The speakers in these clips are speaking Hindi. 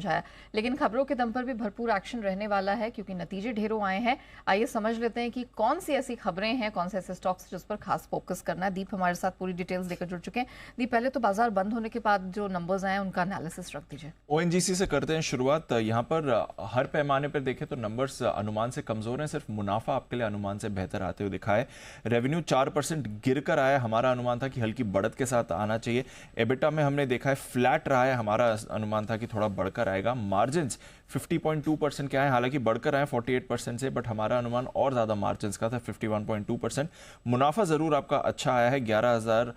समझाया, लेकिन खबरों के दम पर भी भरपूर एक्शन रहने वाला है क्योंकि नतीजे ढेरों आए हैं। आइए समझ लेते हैं कि कौन सी ऐसी खबरें हैं, कौन से ऐसे स्टॉक्स जिस पर खास फोकस करना है। दीप हमारे साथ पूरी डिटेल्स लेकर जुड़ चुके हैं। दीप, पहले तो बाजार बंद होने के बाद जो नंबर्स आए उनका एनालिसिस रख दीजिए। ओएनजीसी से करते हैं शुरुआत। यहाँ पर हर पैमाने पर देखें तो नंबर्स अनुमान से कमजोर हैं, सिर्फ मुनाफा आपके लिए अनुमान से बेहतर आते हुए दिखा है। रेवेन्यू 4% गिर कर आया, हमारा अनुमान था कि हल्की बढ़त के साथ आना चाहिए। एबिटा में हमने देखा है फ्लैट रहा है, हमारा अनुमान था कि थोड़ा बढ़कर आएगा। मार्जिन्स 50.2% के आए, हालांकि बढ़कर आए 48% से, बट हमारा अनुमान और ज्यादा मार्जिन्स का था 51.2%। मुनाफा जरूर आपका अच्छा आया है, 11,000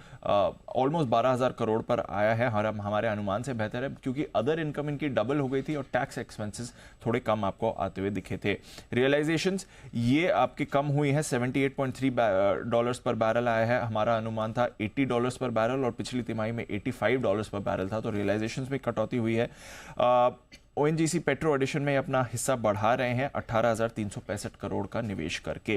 ऑलमोस्ट 12,000 करोड़ पर आया है, हमारे अनुमान से बेहतर है क्योंकि अदर इनकम इनकी डबल हो गई थी और टैक्स एक्सपेंसेस थोड़े कम आपको आते हुए दिखे थे। रियलाइजेशंस ये आपकी कम हुई है, $78.3 पर बैरल आया है, हमारा अनुमान था $80 पर बैरल और पिछली तिमाही में $85 पर बैरल था, तो रियलाइजेशंस में कटौती हुई है। ओएनजीसी पेट्रो एडिशन में अपना हिस्सा बढ़ा रहे हैं 18,365 करोड़ का निवेश करके।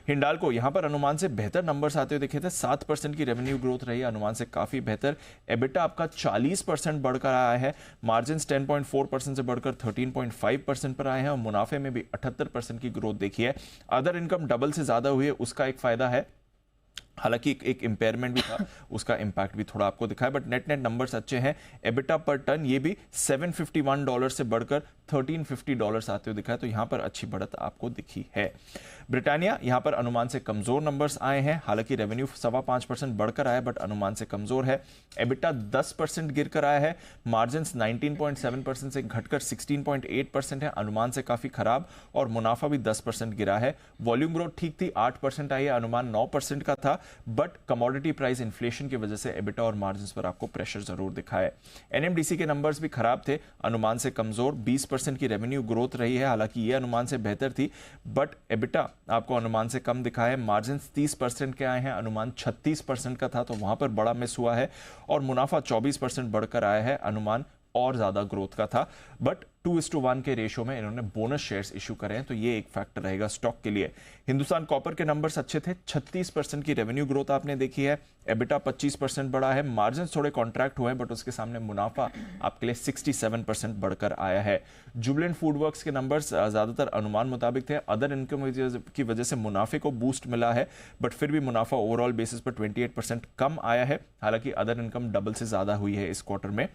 हिंडाल्को यहां पर अनुमान से बेहतर नंबर्स आते हुए दिखे थे, 7% की रेवेन्यू ग्रोथ रही, अनुमान से काफी बेहतर। एबिटा आपका 40% बढ़कर आया है, मार्जिन 10.4% से बढ़कर 13.5% पर आए हैं और मुनाफे में भी 78% की ग्रोथ देखी है। अदर इनकम डबल से ज्यादा हुई है, उसका एक फायदा है, हालांकि एक इंपेयरमेंट भी था, उसका इंपैक्ट भी थोड़ा आपको दिखा है, बट नेट नंबर्स अच्छे हैं। एबिटा पर टन ये भी $751 से बढ़कर $1350 आते हुए दिखा है, तो यहां पर अच्छी बढ़त आपको दिखी है। ब्रिटानिया यहां पर अनुमान से कमजोर नंबर्स आए हैं, हालांकि रेवेन्यू 5.25% बढ़कर आया बट अनुमान से कमजोर है। एबिटा 10% गिर कर आया है, मार्जिन 19.7% से घटकर 16.8% है, अनुमान से काफी खराब, और मुनाफा भी 10% गिरा है। वॉल्यूम ग्रोथ ठीक थी, 8% आई है, अनुमान 9% का था, बट कमोडिटी प्राइस इन्फ्लेशन की वजह से एबिटा और मार्जिन्स पर आपको प्रेशर जरूर दिखा है। एनएमडीसी के नंबर्स भी खराब थे, अनुमान से कमजोर, 20% की रेवेन्यू ग्रोथ रही है, हालांकि ये अनुमान से बेहतर थी, बट एबिटा आपको अनुमान से कम दिखा है। मार्जिन्स 30% के आए हैं, अनुमान 36% का था, तो वहां पर बड़ा मिस हुआ है, और मुनाफा 24% बढ़कर आया है, अनुमान और ज्यादा ग्रोथ का था, बट 2:1 के रेशो में इन्होंने बोनस शेयर्स इशू करे हैं, तो ये एक फैक्टर रहेगा स्टॉक के लिए। हिंदुस्तान कॉपर के नंबर्स अच्छे थे, 36% की रेवेन्यू ग्रोथ आपने देखी है, एबिटा 25% बढ़ा है, मार्जिन थोड़े कॉन्ट्रैक्ट हुए हैं, बट उसके सामने मुनाफा आपके लिए 67% बढ़कर आया है। जुबिलेंट फूडवर्क्स के नंबर्स ज्यादातर अनुमान मुताबिक थे, अदर इनकम की वजह से मुनाफे को बूस्ट मिला है, बट फिर भी मुनाफा ओवरऑल बेसिस पर 28% कम आया है, हालांकि अदर इनकम डबल से ज्यादा हुई है इस क्वार्टर में।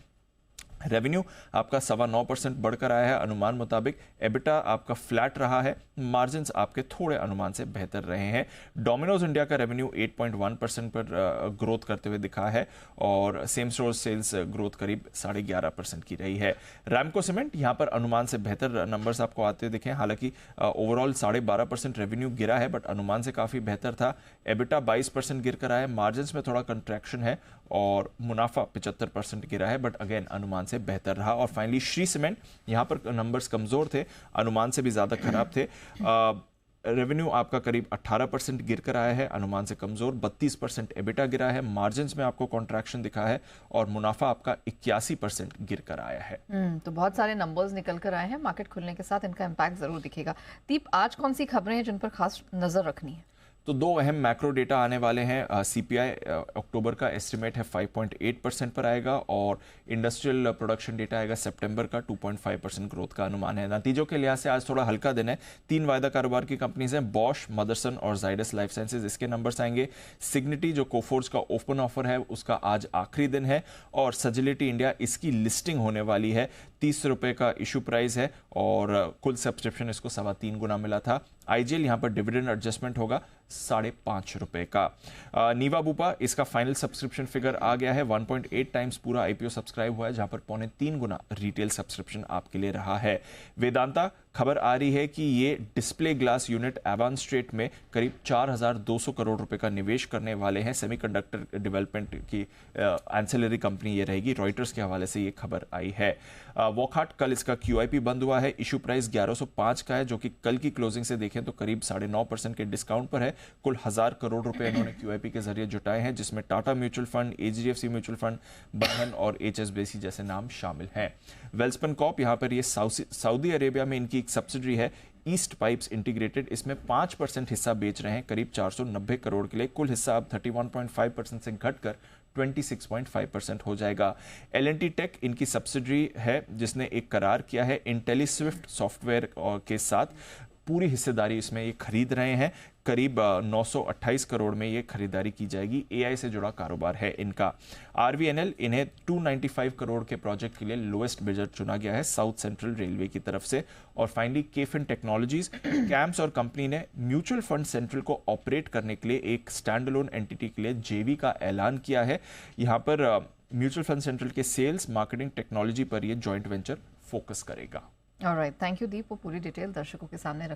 रेवेन्यू आपका 9.25% बढ़कर आया है अनुमान मुताबिक, एबिटा आपका फ्लैट रहा है, मार्जिन्स आपके थोड़े अनुमान से बेहतर रहे हैं। डोमिनोज इंडिया का रेवेन्यू 8.1% पर ग्रोथ करते हुए दिखा है, और सेम स्टोर सेल्स ग्रोथ करीब 11.5% की रही है। रैमको सीमेंट यहां पर अनुमान से बेहतर नंबर्स आपको आते दिखे, हालांकि ओवरऑल 12.5% रेवेन्यू गिरा है, बट अनुमान से काफी बेहतर था। एबिटा 22% गिर कर आया, मार्जिन्स में थोड़ा कंट्रैक्शन है, और मुनाफा 75% गिरा है, बट अगेन अनुमान से बेहतर रहा। और फाइनली श्री सीमेंट, यहां पर नंबर्स कमजोर थे, अनुमान से भी ज्यादा खराब थे। रेवेन्यू आपका करीब 18% गिर कर आया है, अनुमान से कमजोर, 32% एबिटा गिरा है, मार्जिन्स में आपको कॉन्ट्रैक्शन दिखा है, और मुनाफा आपका 81% गिर कर आया है। तो बहुत सारे नंबर्स निकल कर आए हैं, मार्केट खुलने के साथ इनका इंपैक्ट जरूर दिखेगा। दीप, आज कौन सी खबरें हैं जिन पर खास नजर रखनी है? तो दो अहम मैक्रो डेटा आने वाले हैं। सीपीआई अक्टूबर का एस्टिमेट है 5.8% पर आएगा, और इंडस्ट्रियल प्रोडक्शन डेटा आएगा सितंबर का, 2.5% ग्रोथ का अनुमान है। नतीजों के लिहाज से आज थोड़ा हल्का दिन है। 3 वायदा कारोबार की कंपनीज हैं, बॉश, मदरसन और जाइडस लाइफ साइंसेज, इसके नंबर्स आएंगे। सिग्निटी जो कोफोर्ज का ओपन ऑफर है उसका आज आखिरी दिन है, और सजिलिटी इंडिया इसकी लिस्टिंग होने वाली है। 30 रुपए का इशू प्राइस है, और कुल सब्सक्रिप्शन इसको 3.25 गुना मिला था। आईजीएल यहां पर डिविडेंड एडजस्टमेंट होगा 5.5 रुपए का। नीवा बुपा, इसका फाइनल सब्सक्रिप्शन फिगर आ गया है, 1.8 टाइम्स पूरा आईपीओ सब्सक्राइब हुआ है, जहां पर 3.25 गुना रिटेल सब्सक्रिप्शन आपके लिए रहा है। वेदांता, खबर आ रही है कि ये display glass unit Evan straight में करीब 4,200 करोड़ रुपए का निवेश करने वाले हैं। सेमीकंडक्टर डेवलपमेंट की एंसिलरी कंपनी ये रहेगी, रॉयटर्स के हवाले से ये खबर आई है। वॉकहार्ट, कल इसका क्यूआईपी बंद हुआ है, इशू प्राइस 1105 का है, जो कि कल की क्लोजिंग से देखें तो करीब 9.5% के डिस्काउंट पर है। कुल 1,000 करोड़ रुपए इन्होंने क्यूआईपी के जरिए जुटाए हैं, जिसमें Tata mutual fund, HDFC mutual fund, बंधन और एचएसबीसी जैसे नाम शामिल हैं। वेल्सपन कॉर्प, यहां पर ये सऊदी अरेबिया में इनकी एक सब्सिडरी है, ईस्ट पाइप्स इंटीग्रेटेड, इसमें 5% हिस्सा बेच रहे हैं, करीब 490 करोड़ के लिए। कुल हिस्सा अब 31.5% से घटकर 26.5% हो जाएगा। L&T टेक इनकी सब्सिडरी है जिसने एक करार किया है इंटेलीस्विफ्ट सॉफ्टवेयर के साथ, पूरी हिस्सेदारी इसमें ये खरीद रहे हैं। करीब 928 करोड़ में ये खरीदारी की जाएगी। AI से जुड़ा कारोबार है इनका। RVNL इन्हें 295 करोड़ के प्रोजेक्ट के लिए लोएस्ट बिडर चुना गया है साउथ सेंट्रल रेलवे की तरफ से। और फाइनली केफिन टेक्नोलॉजीज, कैम्स और कंपनी ने म्यूचुअल फंड सेंट्रल को ऑपरेट करने के लिए एक स्टैंड अलोन एंटिटी के लिए JV का ऐलान किया है। यहाँ पर म्यूचुअल फंड सेंट्रल के सेल्स, मार्केटिंग, टेक्नोलॉजी पर ये जॉइंट वेंचर फोकस करेगा। ऑलराइट, थैंक यू दीप, वो पूरी डिटेल दर्शकों के सामने रखने